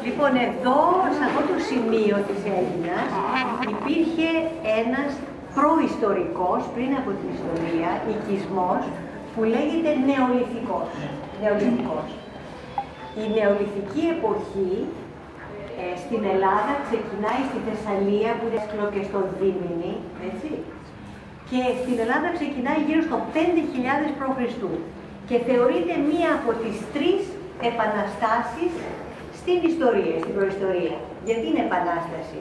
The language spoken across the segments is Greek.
Λοιπόν, εδώ, σε αυτό το σημείο της Αίγινας, υπήρχε ένας προϊστορικός, πριν από την ιστορία, οικισμός, που λέγεται νεολιθικός. Η νεολιθική εποχή στην Ελλάδα ξεκινάει στη Θεσσαλία, που είναι σκλό και στο Δίμηνη, έτσι. Και στην Ελλάδα ξεκινάει γύρω στο 5.000 π.Χ. και θεωρείται μία από τις 3 επαναστάσεις στην ιστορία, στην προϊστορία. Γιατί είναι επανάσταση?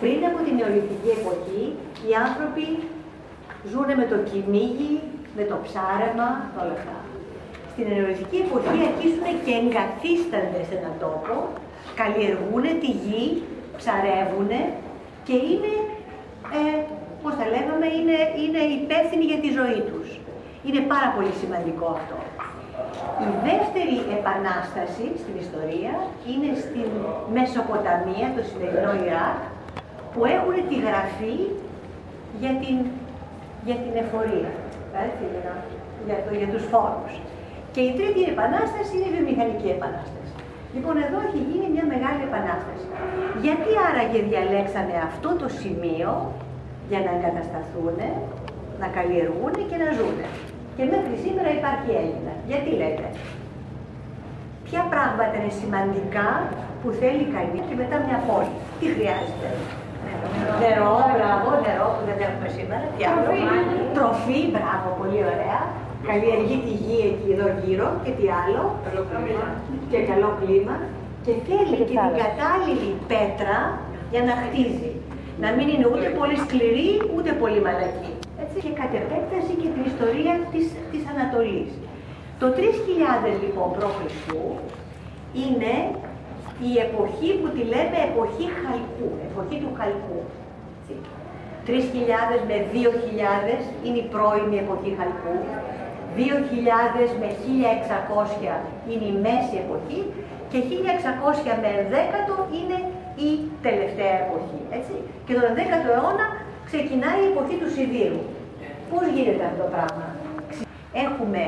Πριν από την νεολιθική εποχή, οι άνθρωποι ζουνε με το κυνήγι, με το ψάρεμα, όλα αυτά. Στην νεολιθική εποχή αρχίζουν και εγκαθίστανται σε έναν τόπο, καλλιεργούν τη γη, ψαρεύουν και είναι, πώς τα λέγαμε, είναι υπεύθυνοι για τη ζωή τους. Είναι πάρα πολύ σημαντικό αυτό. Η δεύτερη επανάσταση στην ιστορία είναι στην Μεσοποταμία, το σημερινό Ιράκ, που έχουν τη γραφή για την εφορία, για τους φόρους. Και η τρίτη επανάσταση είναι η βιομηχανική επανάσταση. Λοιπόν, εδώ έχει γίνει μια μεγάλη επανάσταση. Γιατί άραγε διαλέξανε αυτό το σημείο για να εγκατασταθούν, να καλλιεργούν και να ζουν? Και μέχρι σήμερα υπάρχει Αίγινα. Γιατί λέτε? Ποια πράγματα είναι σημαντικά που θέλει κανείς και μετά μια πόλη? Τι χρειάζεται? Νερό, μπράβο, νερό που δεν έχουμε σήμερα. Τι άλλο? Τροφή, μπράβο, πολύ ωραία. Καλλιεργεί τη γη εκεί εδώ γύρω και τι άλλο? Και καλό κλίμα. Και θέλει και την κατάλληλη πέτρα για να χτίζει. Να μην είναι ούτε πολύ σκληρή, ούτε πολύ μαλακή. Έτσι, και κατ' επέκταση και την ιστορία της Ανατολής. Το 3000 λοιπόν π.Χ. είναι η εποχή που τη λέμε εποχή Χαλκού, εποχή του Χαλκού. 3.000 με 2.000 είναι η πρώιμη εποχή Χαλκού. 2.000 με 1.600 είναι η μέση εποχή και 1.600 με 10ο είναι η τελευταία εποχή. Έτσι. Και τον 10ο αιώνα ξεκινάει η εποχή του Σιδήρου. Πώς γίνεται αυτό το πράγμα? Έχουμε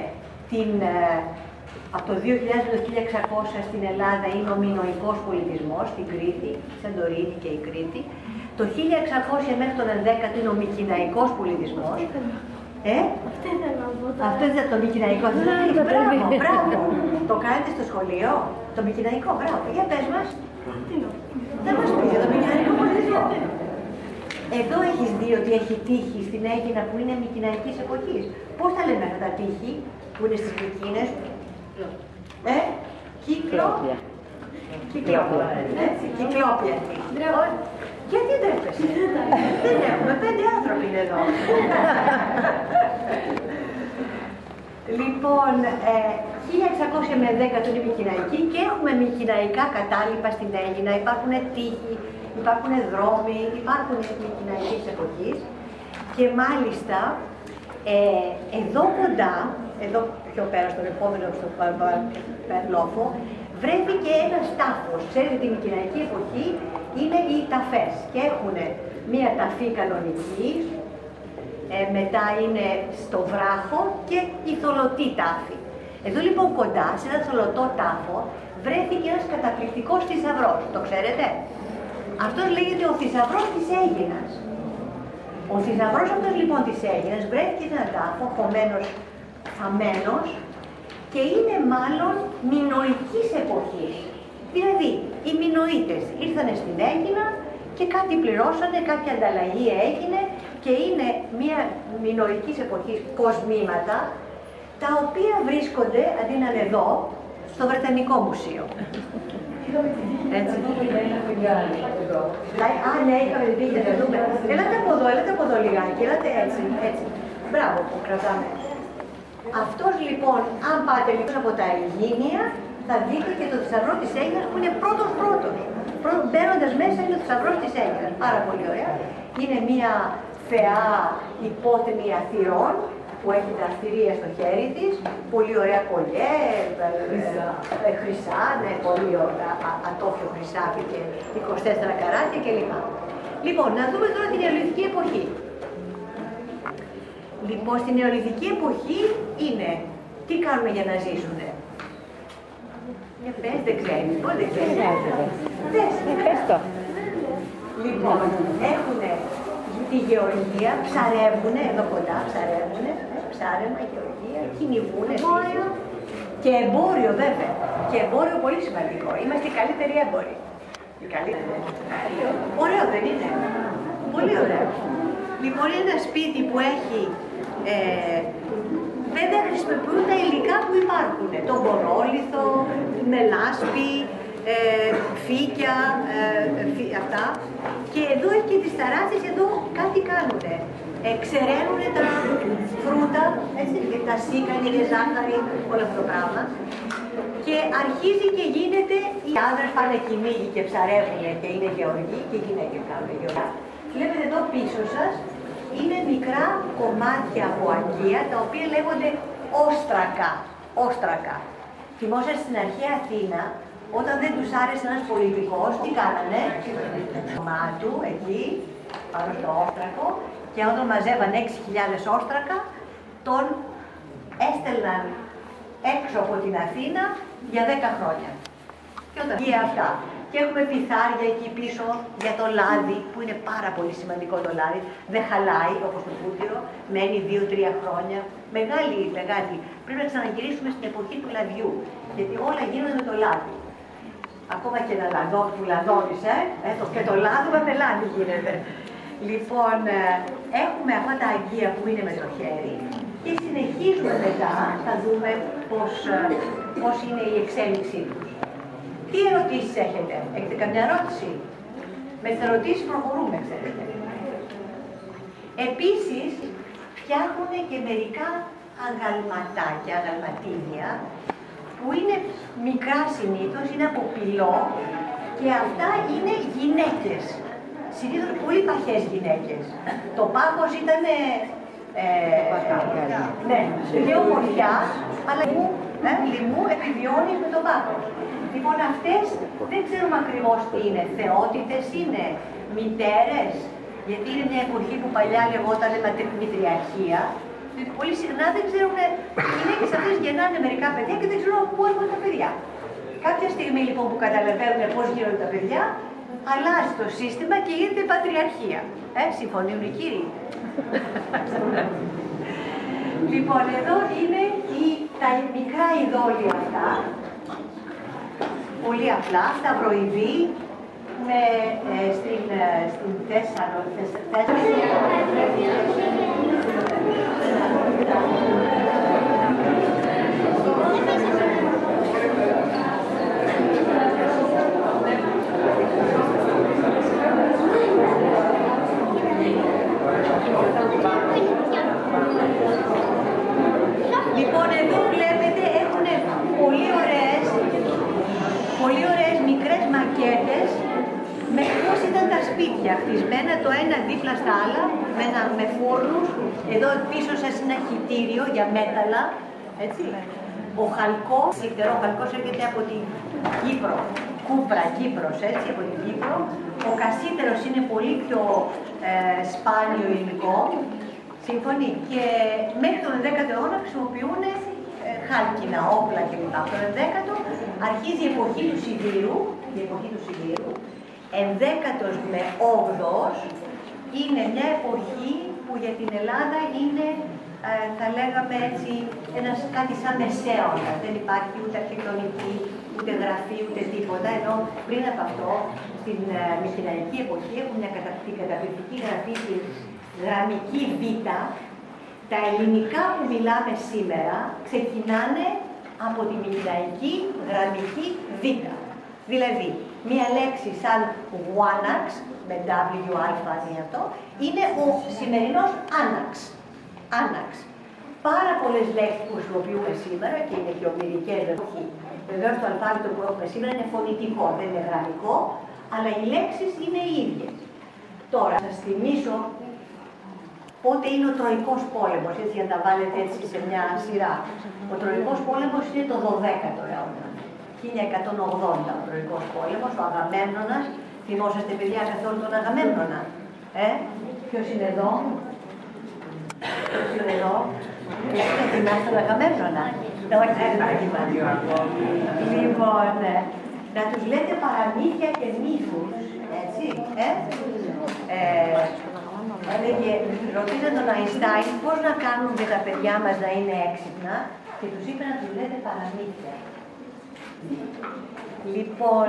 από το 2000 το 1600 στην Ελλάδα είναι ο μινωικός πολιτισμός, στην Κρήτη, Σαντορίνη και η Κρήτη. Το 1600 μέχρι τον 11ο είναι ο μικηναϊκός πολιτισμός. Αυτό ήταν το μικηναϊκό. Μπράβο. Το κάνετε στο σχολείο, το μικηναϊκό, μπράβο. Για πες μας. Δεν μας πείτε το μικηναϊκό πολιτισμό. Εδώ έχεις δει ότι έχει τύχη στην Αίγινα που είναι μικηναϊκής εποχής. Πώς τα λέμε αυτά τα τύχη που είναι στις Μικίνες? Κυκλόπια. Κυκλόπια. Γιατί ντρέπεσαι? Δεν έχουμε, 5 άνθρωποι είναι εδώ. Λοιπόν, 1600 με 10 είναι μικηναϊκή και έχουμε μικηναϊκά κατάλοιπα στην Αίγινα. Υπάρχουν τείχοι, υπάρχουν δρόμοι, υπάρχουν μικηναϊκής εποχής. Και μάλιστα, εδώ κοντά, εδώ πιο πέρα στον επόμενο, στο Περλόφο, βρέθηκε ένας τάφος. Ξέρετε, τη μικηναϊκή εποχή είναι οι ταφές και έχουν μία ταφή κανονική, μετά είναι στο βράχο και η θολωτή τάφη. Εδώ λοιπόν κοντά, σε ένα θολωτό τάφο, βρέθηκε ένας καταπληκτικός θησαυρός. Το ξέρετε? Αυτός λέγεται ο θησαυρός της Αίγινας. Ο θησαυρός αυτός λοιπόν της Αίγινας βρέθηκε σε έναν τάφο, χαμένος, και είναι μάλλον μινωικής εποχής. Δηλαδή, οι Μινωίτες ήρθανε στην Αίγινα και κάτι πληρώσανε, κάποια ανταλλαγή έγινε και είναι μια μινωικής εποχής κοσμήματα, τα οποία βρίσκονται, αντί να είναι εδώ, στο Βρετανικό Μουσείο. Έτσι. Α, ναι, είχαμε την τύχη να δούμε. Έλατε από εδώ λιγάκι, έλατε έτσι. Μπράβο που κρατάμε. Αυτός λοιπόν, αν πάτε λίγο από τα Αιγίνια, θα δείτε και το θησαυρό της Αίγινας που είναι πρώτος. Μπαίνοντας μέσα είναι ο θησαυρός της Αίγινας. Πάρα πολύ ωραία. Είναι μια θεά υπότιμη αθυρών που έχει τα θηρία στο χέρι της. Πολύ ωραία κολλιέ, χρυσά, ναι, πολύ ωραία, ατόφιο χρυσάφι και 24 καράτια κλπ. Λοιπόν, να δούμε τώρα την νεολιθική εποχή. Λοιπόν, στην νεολιθική εποχή είναι τι κάνουν για να ζήσουνε? Για πες, δεν ξέρεις, πώς δεν ξέρεις? Πες το. Λοιπόν, έχουνε τη γεωργία, ψαρεύουνε, εδώ κοντά ψαρεύουνε, ψάρεμα, γεωργία, κυνηγούνε, και εμπόριο βέβαια. Και εμπόριο πολύ σημαντικό. Είμαστε οι καλύτεροι έμποροι. Οι καλύτεροι. Ωραίο δεν είναι? Πολύ ωραίο. Λοιπόν, είναι ένα σπίτι που έχει, βέβαια χρησιμοποιούν τα υλικά που υπάρχουν. Τον μπορόλιθο, μελάσπη, φύκια, αυτά. Και εδώ έχει και τις ταράτσες, εδώ κάτι κάνουνε. Ξεραίνουνε τα φρούτα, έτσι, τα σίκανη, και ζάχαρη, όλο αυτό το πράγμα. Και αρχίζει και γίνεται, οι άντρες πάνε κυνήγι και ψαρεύουνε και είναι γεωργοί και οι γυναίκες κάνουν γεωργία. Βλέπετε εδώ πίσω σας, είναι μικρά κομμάτια από αγκία, τα οποία λέγονται όστρακα. Όστρακα. Θυμόσαστε στην αρχαία Αθήνα, όταν δεν τους άρεσε ένας πολιτικός, τι κάνανε? Το μάτου, εκεί, πάνω στο όστρακο, και όταν μαζεύαν 6.000 όστρακα, τον έστελναν έξω από την Αθήνα για 10 χρόνια. Και όταν βγήκε αυτά. Και έχουμε πιθάρια εκεί πίσω για το λάδι, που είναι πάρα πολύ σημαντικό το λάδι. Δεν χαλάει όπως το βούτυρο, μένει 2-3 χρόνια. Μεγάλη. Πρέπει να ξαναγυρίσουμε στην εποχή του λαδιού, γιατί όλα γίνονται με το λάδι. Ακόμα και ένα λαδό που λαδώνεις, και το λάδωμα με λάδι γίνεται. Λοιπόν, έχουμε αυτά τα αγκία που είναι με το χέρι και συνεχίζουμε μετά, θα δούμε πώς είναι η εξέλιξή τους. Τι ερωτήσεις έχετε καμιά ερώτηση? Με τις ερωτήσεις προχωρούμε, ξέρετε. Επίσης, φτιάχνουν και μερικά αγαλματάκια, αγαλματίδια, που είναι μικρά συνήθως, είναι από πυλό, και αυτά είναι γυναίκες. Συνήθως πολύ παχές γυναίκες. Το πάχος ήταν πιο ομορφιά, αλλά λιμού επιβιώνει με το πάχος. Λοιπόν, αυτές δεν ξέρουμε ακριβώς τι είναι. Θεότητες είναι, μητέρες, γιατί είναι μια εποχή που παλιά λεγόταν μητριαρχία. Πολύ συχνά δεν ξέρουν, οι γυναίκες αυτές γεννάνε μερικά παιδιά και δεν ξέρουν από πού έρχονται τα παιδιά. Κάποια στιγμή λοιπόν που καταλαβαίνουν πώς γίνονται τα παιδιά, αλλάζει το σύστημα και γίνεται πατριαρχία. Συμφωνούν οι κύριοι? Λοιπόν, εδώ είναι τα μικρά ειδόλια αυτά. Πολύ απλά, σταυροειδή, στην Θεσσαλονίκη. Λοιπόν, εδώ βλέπετε έχουν πολύ ωραίες μικρές μακέτες με πώς ήταν τα σπίτια, χτισμένα το ένα δίπλα στα άλλα, με φούρνους. Εδώ πίσω σας είναι ένα χυτήριο για μέταλλα, έτσι. Ο χαλκός έρχεται από την Κύπρο, Κούπρα, Κύπρος, έτσι, από την Κύπρο. Ο κασίτερος είναι πολύ πιο σπάνιο υλικό, σύμφωνοι, και μέχρι τον 10ο αιώνα χρησιμοποιούν χάλκινα, όπλα κλπ. Από τον 11ο αρχίζει η εποχή του Σιδήρου, 11ος με 8ος είναι μια εποχή που για την Ελλάδα είναι, θα λέγαμε έτσι, κάτι σαν μεσαίωνα. Δεν υπάρχει ούτε αρχιτεκτονική, ούτε γραφή, ούτε τίποτα. Ενώ πριν από αυτό, στην Μυκηναϊκή εποχή, έχουμε την καταπληκτική γραφή, τη γραμμική Β. Τα ελληνικά που μιλάμε σήμερα ξεκινάνε από τη Μυκηναϊκή γραμμική Β. Δηλαδή, μία λέξη σαν Wanax, με W-Α είναι ο σημερινός Άναξ. Πάρα πολλές λέξεις που χρησιμοποιούμε σήμερα και είναι και ομιλικές, βεβαίως το αλφάβητο που έχουμε σήμερα είναι φωνητικό, δεν είναι γραμμικό, αλλά οι λέξεις είναι οι ίδιες. Τώρα, θα σας θυμίσω πότε είναι ο Τροϊκός πόλεμος, έτσι, για να τα βάλετε έτσι σε μια σειρά. Ο Τροϊκός πόλεμος είναι το 12ο αιώνα. 1180 ο Τροϊκός πόλεμος, ο Αγαμέμνονας. Θυμόσαστε, παιδιά, καθόλου τον Αγαμέμνονα? Ποιος είναι εδώ? Ποιος είναι εδώ? Θυμάστε τον Αγαμέμνονα? Όχι, δεν υπάρχει μαγείο. Λοιπόν, να τους λέτε παραμύθια και μύθους, έτσι, έλεγε, ρωτήσαν τον Αϊνστάιν πώς να κάνουν και τα παιδιά μας να είναι έξυπνα και τους είπε να τους λέτε παραμύθια. Λοιπόν,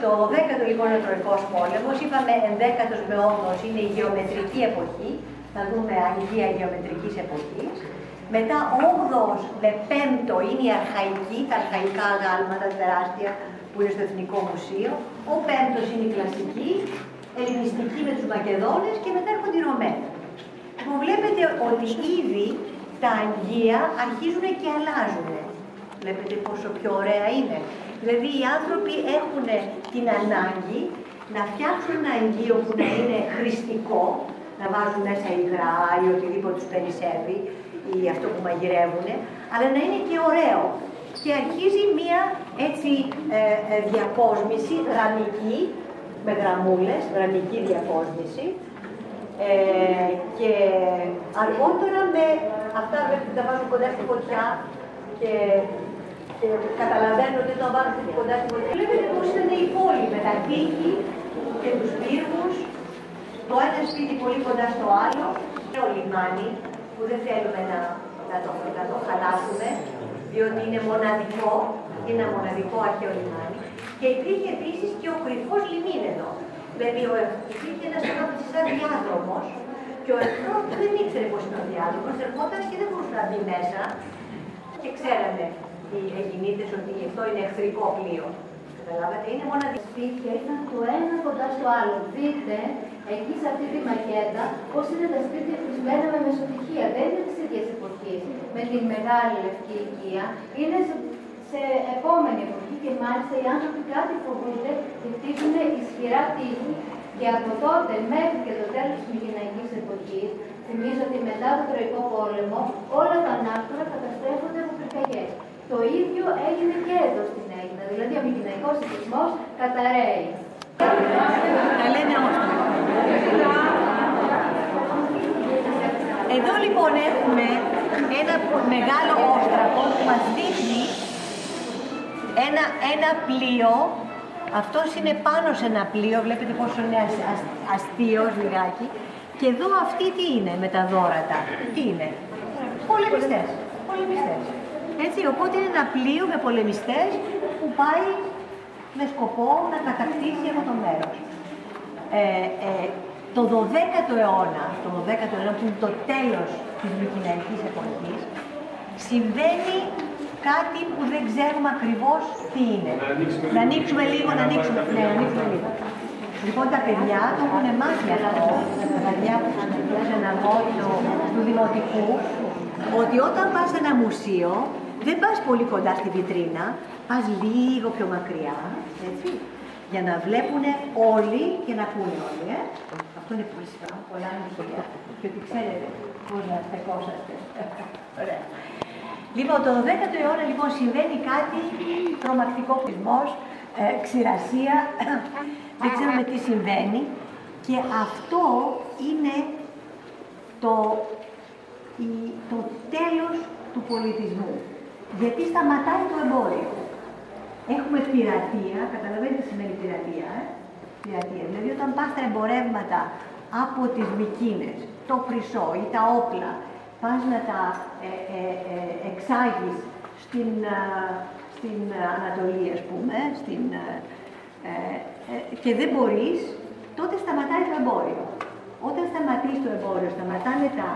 το 10ο λοιπόν ο Τροϊκός πόλεμος, είπαμε 11ος με 8ος είναι η γεωμετρική εποχή, θα δούμε αγγεία γεωμετρικής εποχής. Μετά 8ος με 5ο είναι η αρχαϊκή, τα αρχαϊκά αγάλματα τεράστια που είναι στο Εθνικό Μουσείο. Ο 5ος είναι η κλασική, ελληνιστική με τους Μακεδόνες και μετά έρχονται οι Ρωμαίοι. Που βλέπετε ότι ήδη τα αγγεία αρχίζουν και αλλάζουν. Βλέπετε πόσο πιο ωραία είναι. Δηλαδή οι άνθρωποι έχουν την ανάγκη να φτιάξουν ένα αγγείο που να είναι χρηστικό, να βάζουν μέσα υγρά ή οτιδήποτε τους περισσεύει ή αυτό που μαγειρεύουν, αλλά να είναι και ωραίο. Και αρχίζει μία έτσι διακόσμηση γραμμική, με γραμμούλες, γραμμική διακόσμηση, και αργότερα με αυτά που τα βάζουν κοντά στη φωτιά και καταλαβαίνω ότι το βάζουν κοντά στη φωτιά. Βλέπετε πώς είναι η πόλη με τα τείχη και τους πύργους, το ένα σπίτι πολύ κοντά στο άλλο, και ο λιμάνι που δεν θέλουμε να το χαλάσουμε, διότι είναι μοναδικό, είναι ένα μοναδικό αρχαίο λιμάνι. Και υπήρχε επίσης και ο κρυφός λιμίνεδο. Δηλαδή υπήρχε ένας άνθρωπος σαν διάδρομος και ο εχθρός δεν ήξερε πώς είναι ο διάδρομος, ερχόταν και δεν μπορούσε να μπει μέσα και ξέρανε οι Αιγινίτες ότι αυτό είναι εχθρικό πλοίο. Καταλάβατε, είναι μοναδικό. Σπίτια ήταν το ένα κοντά στο άλλο. Δείτε εκεί σε αυτή τη μακέτα πώς είναι τα σπίτια χτισμένα με μεσοτυχία. Δεν είναι της ίδιας εποχής με την μεγάλη λευκή οικία. Είναι σε επόμενη εποχή και μάλιστα οι άνθρωποι κάτι φοβούνται και χτίζουν ισχυρά τείχη. Και από τότε μέχρι και το τέλος της Μυκηναϊκής εποχής, θυμίζω ότι μετά τον Τροϊκό πόλεμο όλα τα ανάκτορα καταστρέφονται από πυρκαγιές. Το ίδιο έγινε και εδώ στην Αίγυπτο, δηλαδή ο Μυκηναϊκός οικισμός καταραίει. Εδώ λοιπόν έχουμε ένα μεγάλο όστρακο που μας δείχνει ένα πλοίο. Αυτός είναι πάνω σε ένα πλοίο, βλέπετε πόσο είναι αστείος λιγάκι. Και εδώ αυτοί τι είναι με τα δώρατα, τι είναι, πολεμιστές. Έτσι, οπότε είναι ένα πλοίο με πολεμιστές που πάει με σκοπό να κατακτήσει αυτό το μέρος. Το 12ο αιώνα, που είναι το τέλος της Μυκηναϊκής εποχής, συμβαίνει κάτι που δεν ξέρουμε ακριβώς τι είναι. Να ανοίξουμε λίγο. Λοιπόν, τα παιδιά το έχουν μάθει αυτό, τα παιδιά που αναπτύσσουν ένα μότο του δημοτικού, ότι όταν πας σε ένα μουσείο, δεν πας πολύ κοντά στη βιτρίνα, πας λίγο πιο μακριά, έτσι, για να βλέπουν όλοι και να πούνε όλοι. Αυτό είναι πολύ σημαντικό, πολλά μουσεία, και ότι ξέρετε πώς να στεκόσαστε. Ωραία. Λοιπόν, το 10ο αιώνα λοιπόν συμβαίνει κάτι τρομακτικό, ξηρασία, δεν ξέρουμε τι συμβαίνει, και αυτό είναι το τέλος του πολιτισμού. Γιατί σταματάει το εμπόριο. Έχουμε πειρατεία, καταλαβαίνετε τι σημαίνει πειρατεία, πειρατεία. Δηλαδή όταν πας τα εμπορεύματα από τις Μυκήνες, το χρυσό ή τα όπλα, πας να τα εξάγεις στην Ανατολή, ας πούμε, και δεν μπορείς, τότε σταματάει το εμπόριο. Όταν σταματήσει το εμπόριο, σταματάνε τα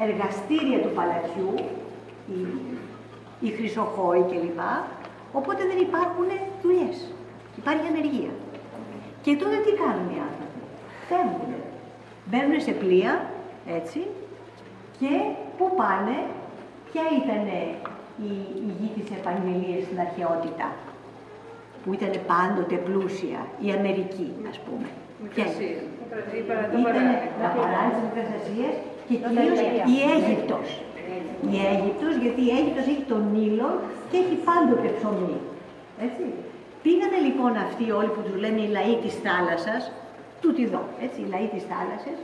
εργαστήρια του παλατιού, οι χρυσοχόοι κλπ. Οπότε δεν υπάρχουν δουλειές. Υπάρχει ανεργία. Και τότε τι κάνουν οι άνθρωποι? Φεύγουν. Μπαίνουν σε πλοία, έτσι, και πού πάνε? Ποια ήταν η γη της επαγγελίας στην αρχαιότητα, που ήταν πάντοτε πλούσια, η Αμερική, ας πούμε? Ποια ήταν? Τα παράλια της Μικράς Ασίας και κυρίως η Αίγυπτος. Η Αίγυπτος, γιατί η Αίγυπτος έχει τον Νείλο και έχει πάντοτε ψωμί. Έτσι. Πήγανε λοιπόν αυτοί όλοι που τους λένε οι λαοί της θάλασσας, τούτοι εδώ, έτσι, οι λαοί της θάλασσας,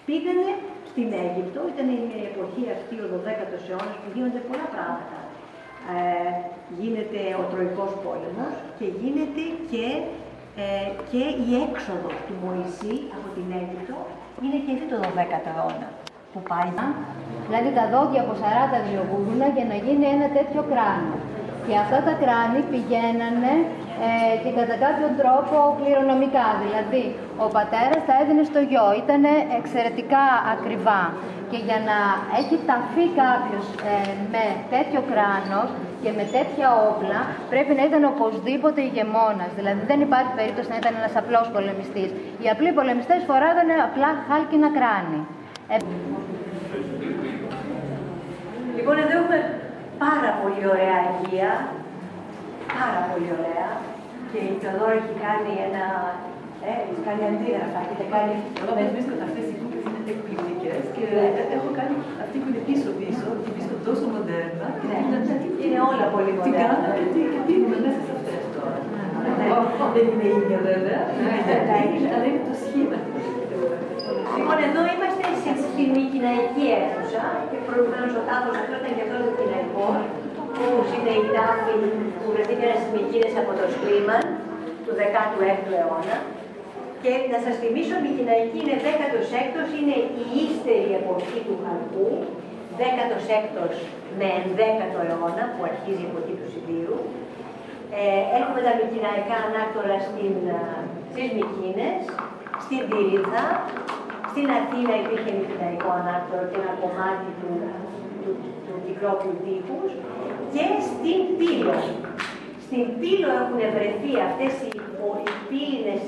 πήγανε στην Αίγυπτο, ήταν η εποχή αυτή, ο 12ος αιώνας, που γίνονται πολλά πράγματα. γίνεται ο Τροϊκός πόλεμος και γίνεται και η έξοδος του Μωυσή από την Αίγυπτο, είναι και το 12ο αιώνα που πάει. Δηλαδή τα δόντια από 40 βιογούρουνα για να γίνει ένα τέτοιο κράνο. Και αυτά τα κράνη πηγαίνανε και κατά κάποιον τρόπο κληρονομικά. Δηλαδή, ο πατέρας τα έδινε στο γιο. Ήταν εξαιρετικά ακριβά. Και για να έχει ταφεί κάποιος με τέτοιο κράνος και με τέτοια όπλα, πρέπει να ήταν οπωσδήποτε ηγεμόνας. Δηλαδή, δεν υπάρχει περίπτωση να ήταν ένας απλός πολεμιστής. Οι απλοί πολεμιστές φοράγανε απλά χάλκινα κράνη. Λοιπόν, εδώ έχουμε πάρα πολύ ωραία αγγεία, πάρα πολύ ωραία, και η Θεοδόρα έχει κάνει κάνει αντίγραφα, έχετε κάνει... Εγώ δεν βρίσκονται αυτές οι κούκλες, είναι εκπληκτικές και έχω κάνει αυτή που είναι πίσω, τη βρίσκω τόσο μοντέρνα και είναι όλα πολύ μοντέρνα. Τι κάνουμε και δίνουμε μέσα σε αυτές τώρα. Δεν είναι ίδια βέβαια, αλλά είναι το σχήμα. Λοιπόν, εδώ είμαστε στη Μικηναϊκή αίθουσα και προηγουμένως ο τάφος αυτό ήταν και αυτός Μικηναϊκός, όπως είναι η τάφη που βρεθήκαν στις Μικήνες από το Σλίμαν του 16ου αιώνα. Και να σας θυμίσω, η Μικηναϊκή είναι 16ος, είναι η ύστερη εποχή του χαλκού, 16ος με 11ο αιώνα που αρχίζει η εποχή του Σιδήρου. Έχουμε τα Μικηναϊκά ανάκτορα στις Μικήνες, στην Τυρίδα. Στην Αθήνα υπήρχε Μικηναϊκό ανάκτορο και ένα κομμάτι του Κυκλόπιου τείχους, και στην Πύλο. Στην Πύλο έχουν βρεθεί αυτές οι πύλινες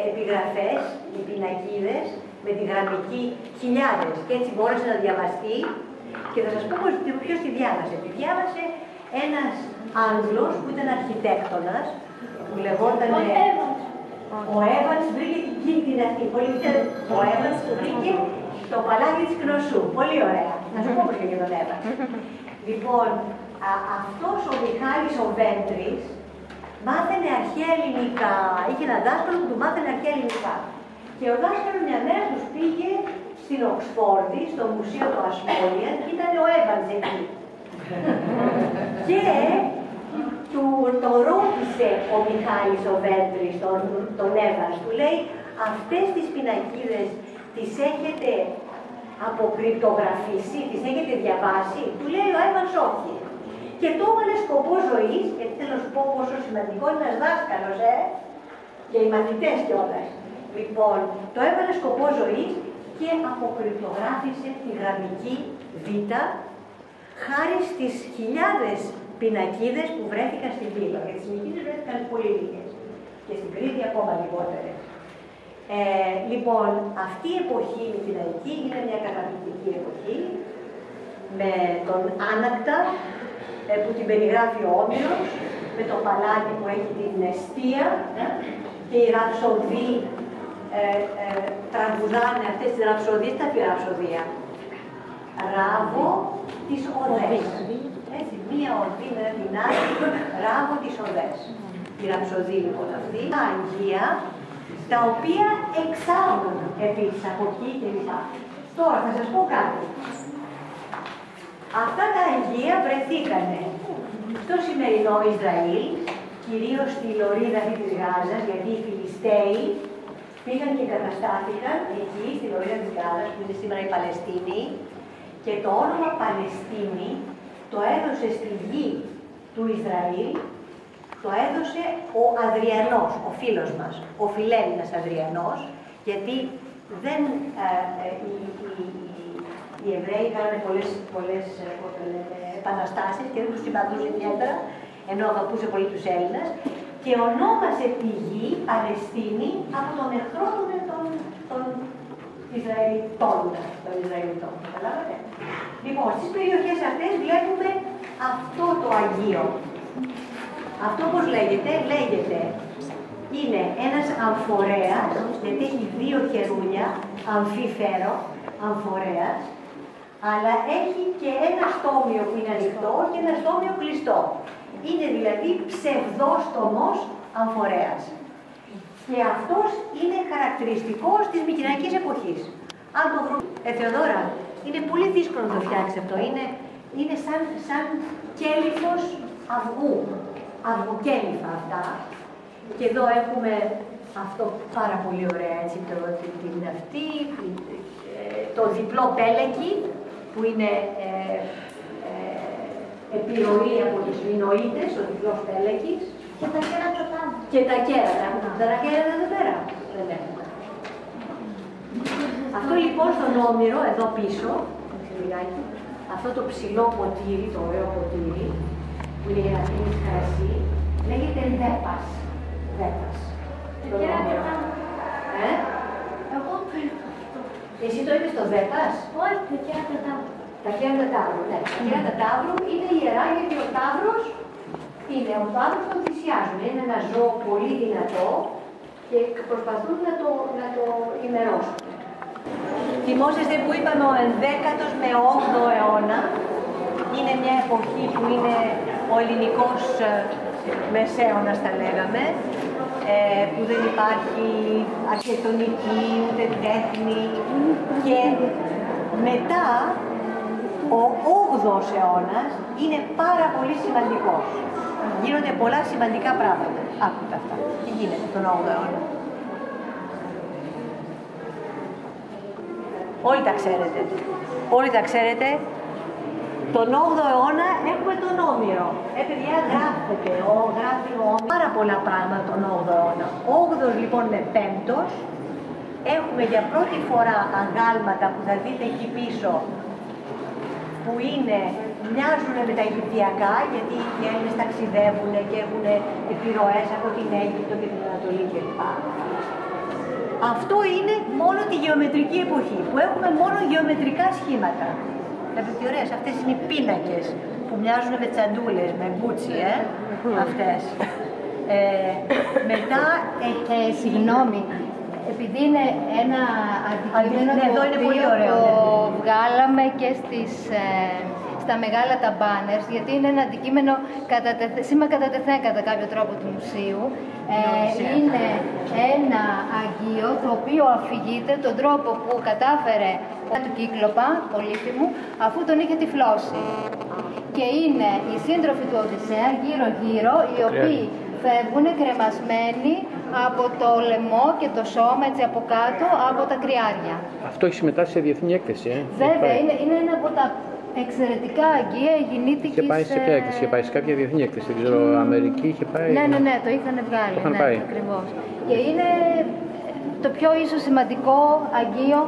επιγραφές, οι πινακίδες, με τη γραμμική, χιλιάδες, και έτσι μπόρεσε να διαβαστεί. Και θα σας πω ποιος τη διάβασε. Τη διάβασε ένας Άγγλος που ήταν αρχιτέκτονας, που λεγόταν... Ο Εύανς βρήκε την κίνητη αυτή. Ο Εύανς βρήκε το παλάτι της Κνωσού. Πολύ ωραία. Να σου πω πως και τον Εύανς. Λοιπόν, αυτός ο Μιχάλης ο Βέντρης μάθαινε αρχαία ελληνικά. Είχε έναν δάσκαλο που του μάθαινε αρχαία ελληνικά. Και ο δάσκαλος μια μέρα τους πήγε στην Οξφόρδη, στο Μουσείο του Ασμόλιαν, και ήταν ο Εύανς εκεί. Και τον ρώτησε ο Μιχάλης ο Βέντρης, τον Εύανς, του λέει, αυτές τις πινακίδες τις έχετε αποκρυπτογραφήσει, τις έχετε διαβάσει? Του λέει ο Εύανς όχι. Και το έβαλε σκοπό ζωής, γιατί θέλω να σου πω πόσο σημαντικό είναι ένας δάσκαλος, και οι μαθητές κιόλας. Λοιπόν, το έβαλε σκοπό ζωής και αποκρυπτογράφησε τη γραμμική Β, χάρη στις χιλιάδες πινακίδες που βρέθηκαν στην Πύλο. Γιατί στις Μικήνες βρέθηκαν πολύ λίγες και στην Κρήτη ακόμα λιγότερες. Λοιπόν, αυτή η εποχή η Μικηναϊκή είναι μια καταπληκτική εποχή, με τον Άνακτα που την περιγράφει ο Όμηρος, με το παλάτι που έχει την εστία, και οι ραψοδοί τραγουδάνε αυτές τις ραψοδίες. Τα πει ραψοδία? Ράβο της οδές. Έτσι, μία ορδή με την άλλη, ράβο της οδές. Η ραψοδή λοιπόν αυτή. Τα αγγεία, τα οποία εξάγουν επίσης από εκεί και λοιπά. Τώρα θα σας πω κάτι. Αυτά τα αγγεία βρεθήκανε στο σημερινό Ισραήλ, κυρίως στη λωρίδα αυτή της Γάζας, γιατί οι Φιλιστέοι πήγαν και καταστάθηκαν εκεί, στη λωρίδα της Γάζας, που είναι σήμερα η Παλαιστίνη, και το όνομα Παλαιστίνη το έδωσε στη γη του Ισραήλ, το έδωσε ο Αδριανός, ο φίλος μας, ο φιλέλληνας Αδριανός, γιατί οι Εβραίοι κάνανε πολλές επαναστάσεις και δεν τους συμπαθούσε ιδιαίτερα, ενώ αγαπούσε πολύ τους Έλληνες, και ονόμασε τη γη Παλαιστίνη από τον εχθρό των Ισραηλιτών. Καταλάβατε? Λοιπόν, στις περιοχές αυτές βλέπουμε αυτό το Αγίο. Αυτό πώς λέγεται? Είναι ένας αμφορέας, γιατί έχει δύο χερούλια, αμφίφερο, αμφορέας, αλλά έχει και ένα στόμιο που είναι ανοιχτό και ένα στόμιο κλειστό. Είναι δηλαδή ψευδόστομος αμφορέας. Και αυτός είναι χαρακτηριστικός της Μικηναϊκής εποχής. Αν το βρούμε, Θεοδόρα, είναι πολύ δύσκολο να το φτιάξει αυτό. Είναι είναι σαν κέλυφος αυγού, αυγοκέλυφα αυτά. Και εδώ έχουμε αυτό πάρα πολύ ωραία, έτσι, την αυτή, το διπλό πέλεκι, που είναι επιρροή από τους μηνοείτες, ο διπλός πέλεκης. Και τα κέρατα πάνω. Και τα κέρατα. Έχουμε τα κέρατα εδώ πέρα. Δεν έχουμε. Αυτό λοιπόν στον Όμηρο, εδώ πίσω, αυτό το ψηλό ποτήρι, το ωραίο ποτήρι, που είναι για να πίνεις κρασί, λέγεται δέπας. Δέπας. Τα κέρατα πάνω. Εγώ πίνω αυτό. Εσύ το είπες το δέπας? Όχι, τα κέρατα πάνω. Τα κέρατα τάβρου, ναι. Τα κέρατα τάβρου είναι ιερά γιατί ο τάβρος τον θυσιάζουν. Είναι ένα ζώο πολύ δυνατό και προσπαθούν να το ημερώσουν. Θυμόσαστε που είπαμε ο 11ος με 8ο αιώνα, είναι μια εποχή που είναι ο ελληνικός μεσαίωνας, τα λέγαμε, που δεν υπάρχει αρχιτεκτονική, ούτε τέχνη, και μετά ο 8ος αιώνας είναι πάρα πολύ σημαντικός. Γίνονται πολλά σημαντικά πράγματα. Άκουτα αυτά. Τι γίνεται τον 8ο αιώνα? Όλοι τα ξέρετε. Όλοι τα ξέρετε. Τον 8ο αιώνα έχουμε τον Όμηρο. Παιδιά, γράφει ο Όμηρος. Πάρα πολλά πράγματα τον 8ο αιώνα. 8ος λοιπόν με 5ος. Έχουμε για πρώτη φορά αγάλματα που θα δείτε εκεί πίσω, που μοιάζουν με τα Αιγυπτιακά, γιατί οι Έλληνες ταξιδεύουν και έχουν επιρροές από την Αίγυπτο και την Ανατολή κλπ. Αυτό είναι μόνο τη γεωμετρική εποχή, που έχουμε μόνο γεωμετρικά σχήματα. Βλέπετε τι ωραίες, αυτές είναι οι πίνακες που μοιάζουν με τσαντούλες, με γκούτσι, αυτές. Μετά, συγγνώμη, επειδή είναι ένα αντικείμενο ναι, το οποίο το βγάλαμε και στα μεγάλα τα banners, γιατί είναι ένα αντικείμενο σήμα κατατεθέν κατά κάποιο τρόπο του μουσείου. Είναι ένα αγγείο το οποίο αφηγείται τον τρόπο που κατάφερε του Κύκλοπα, πολύτιμου, αφού τον είχε τυφλώσει. Και είναι οι σύντροφοι του Οδυσσέα γύρω-γύρω, οι οποίοι φεύγουν κρεμασμένοι από το λαιμό και το σώμα, έτσι από κάτω, από τα κρυάρια. Αυτό έχει συμμετάσχει σε διεθνή έκθεση, Βέβαια, είναι ένα από τα εξαιρετικά αγγεία γεννήτικης... Είχε πάει σε ποια έκθεση, είχε πάει σε κάποια διεθνή έκθεση, δεν ξέρω, Αμερική είχε πάει... Ναι, το είχαν βγάλει, το πάει. Ακριβώς. Και είναι το πιο ίσως σημαντικό αγγείο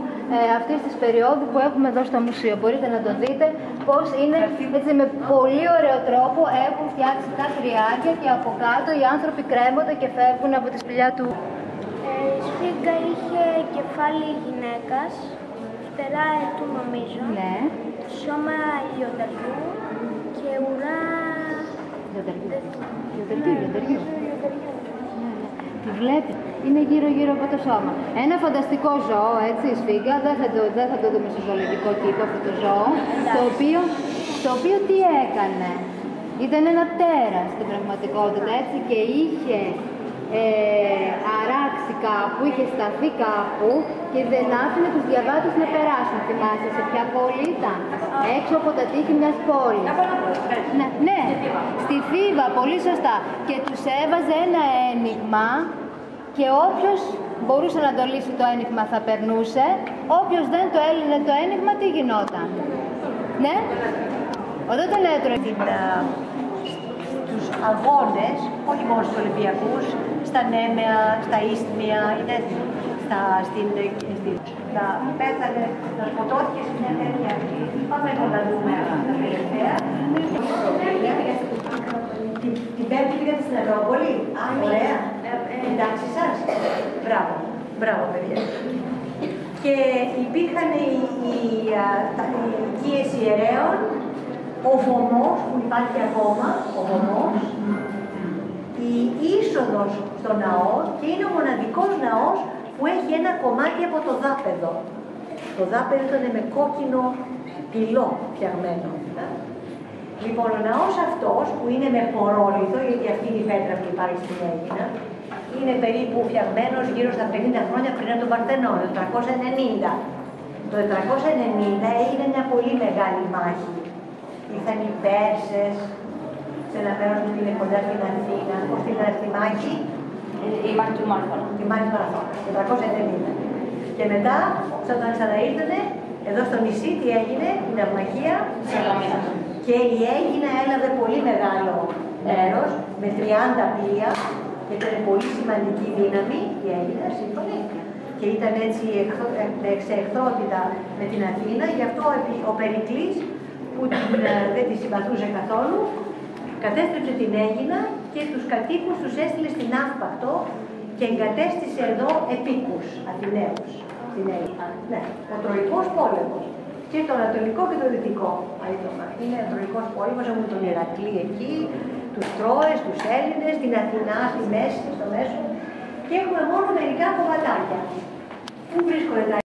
αυτής της περίοδου που έχουμε εδώ στο μουσείο. Μπορείτε να το δείτε πώς είναι, έτσι, με πολύ ωραίο τρόπο έχουν φτιάξει τα κρυάρια και από κάτω οι άνθρωποι κρέμονται και φεύγουν από τη σπηλιά του. Η σφίγγα είχε κεφάλι γυναίκας, φτερά ετού νομίζω, Ναι. σώμα λιονταριού και ουρά... Λιονταριού. Τη βλέπετε. Είναι γύρω-γύρω από το σώμα. Ένα φανταστικό ζώο, έτσι, η σφίγγα, δεν θα το δούμε στο ζωολογικό κήπο αυτό το ζώο, το οποίο τι έκανε? Ήταν ένα τέρας στην πραγματικότητα, έτσι, και είχε αράξει κάπου, είχε σταθεί κάπου και δεν άφηνε τους διαβάτες να περάσουν. Θυμάστε σε ποια πόλη ήταν? Έξω από τα τείχη μιας πόλης. Ναι, στη Θήβα, πολύ σωστά. Και τους έβαζε ένα ένιγμα και όποιος μπορούσε να το λύσει το ένιγμα θα περνούσε, όποιος δεν το έλυνε το ένιγμα, τι γινόταν? Ναι, όταν τον έτρωγε. Στους αγώνες, όχι μόνο στους Ολυμπιακούς, στα Νέμεα, στα Ίσθμια, πέθανε, να σκοτώθηκε σε μια τέτοια. Πάμε να δούμε τα τελευταία. Την Πέμπτη πήγατε στην Ακρόπολη. Ωραία. Εντάξει σας. Μπράβο παιδιά. Και υπήρχαν οι οικίες ιερέων, ο βωμός που υπάρχει ακόμα, ο βωμός, η είσοδος στο ναό, και είναι ο μοναδικός ναός που έχει ένα κομμάτι από το δάπεδο. Το δάπεδο ήταν με κόκκινο πυλό φτιαγμένο. Λοιπόν, ο ναός αυτός που είναι με πορόλιθο, γιατί αυτή είναι η πέτρα που υπάρχει στην Αίγινα, είναι περίπου φτιαγμένος γύρω στα 50 χρόνια πριν από τον Παρθενώνα, το 390. Το 490 έγινε μια πολύ μεγάλη μάχη. ήρθαν οι Πέρσες, σε ένα μέρος που είναι κοντά στην Αθήνα, πώς την Αρθιμάκη. Η μάχη του Μάραθώνα. Τη μάχη του Μαραθώνα, 490. Και μετά, όταν ξαναήρθανε, εδώ στο νησί, τι έγινε, η ναυμαχία. Και η Αίγινα έλαβε πολύ μεγάλο μέρος, με 30 πλοία, και ήταν πολύ σημαντική δύναμη, η Αίγινα, σύμφωνη. Και ήταν έτσι σε εχθρότητα με την Αθήνα, γι' αυτό ο Περικλής, που δεν τη συμπαθούσε καθόλου, κατέστρεψε την Αίγινα και τους κατοίκους τους έστειλε στην Αύπακτο και εγκατέστησε εδώ επίκους Αθηναίους. Ναι, ο Τροϊκός πόλεμος. Και το Ανατολικό και το Δυτικό. Είναι ο Τροϊκός πόλεμος, έχουμε τον Ηρακλή εκεί, τους Τρόες, τους Έλληνες, την Αθηνά στη μέση, στο μέσο. Και έχουμε μόνο μερικά κομματάκια. Πού βρίσκονται τα